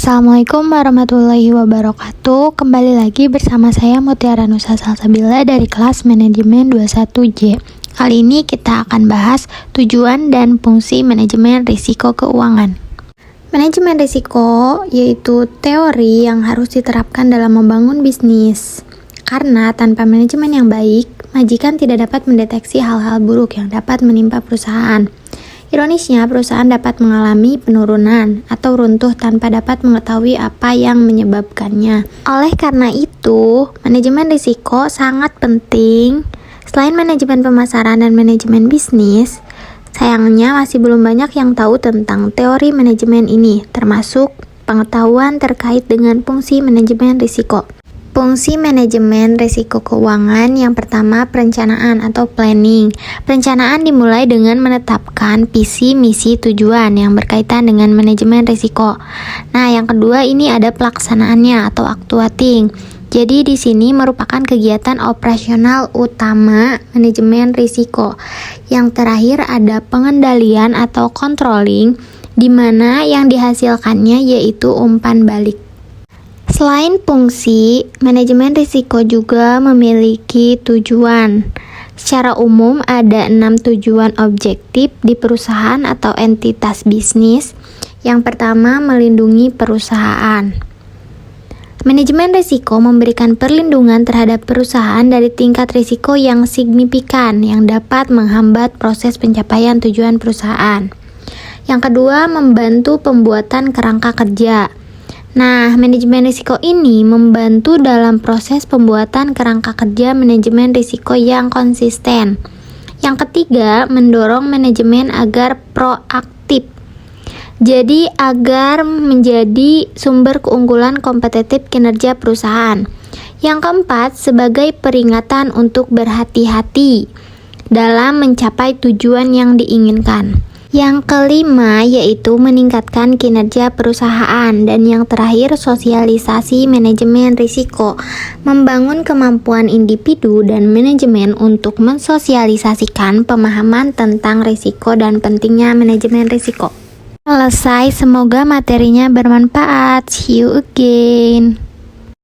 Assalamualaikum warahmatullahi wabarakatuh. Kembali lagi bersama saya Mutiara Nusa Salsabila dari kelas manajemen 21J. Kali ini kita akan bahas tujuan dan fungsi manajemen risiko keuangan. Manajemen risiko yaitu teori yang harus diterapkan dalam membangun bisnis. Karena tanpa manajemen yang baik, majikan tidak dapat mendeteksi hal-hal buruk yang dapat menimpa perusahaan. Ironisnya, perusahaan dapat mengalami penurunan atau runtuh tanpa dapat mengetahui apa yang menyebabkannya. Oleh karena itu, manajemen risiko sangat penting. Selain manajemen pemasaran dan manajemen bisnis, sayangnya masih belum banyak yang tahu tentang teori manajemen ini, termasuk pengetahuan terkait dengan fungsi manajemen risiko. Fungsi manajemen risiko keuangan yang pertama, perencanaan atau planning. Perencanaan dimulai dengan menetapkan visi, misi, tujuan yang berkaitan dengan manajemen risiko. Nah, yang kedua ini ada pelaksanaannya atau actuating. Jadi di sini merupakan kegiatan operasional utama manajemen risiko. Yang terakhir ada pengendalian atau controlling, di mana yang dihasilkannya yaitu umpan balik. Selain fungsi, manajemen risiko juga memiliki tujuan. Secara umum ada 6 tujuan objektif di perusahaan atau entitas bisnis. Yang pertama, melindungi perusahaan. Manajemen risiko memberikan perlindungan terhadap perusahaan dari tingkat risiko yang signifikan yang dapat menghambat proses pencapaian tujuan perusahaan. Yang kedua, membantu pembuatan kerangka kerja. Nah, manajemen risiko ini membantu dalam proses pembuatan kerangka kerja manajemen risiko yang konsisten. Yang ketiga, mendorong manajemen agar proaktif. Jadi, agar menjadi sumber keunggulan kompetitif kinerja perusahaan. Yang keempat, sebagai peringatan untuk berhati-hati dalam mencapai tujuan yang diinginkan. Yang kelima yaitu meningkatkan kinerja perusahaan, dan yang terakhir sosialisasi manajemen risiko, membangun kemampuan individu dan manajemen untuk mensosialisasikan pemahaman tentang risiko dan pentingnya manajemen risiko. Selesai, semoga materinya bermanfaat. See you again.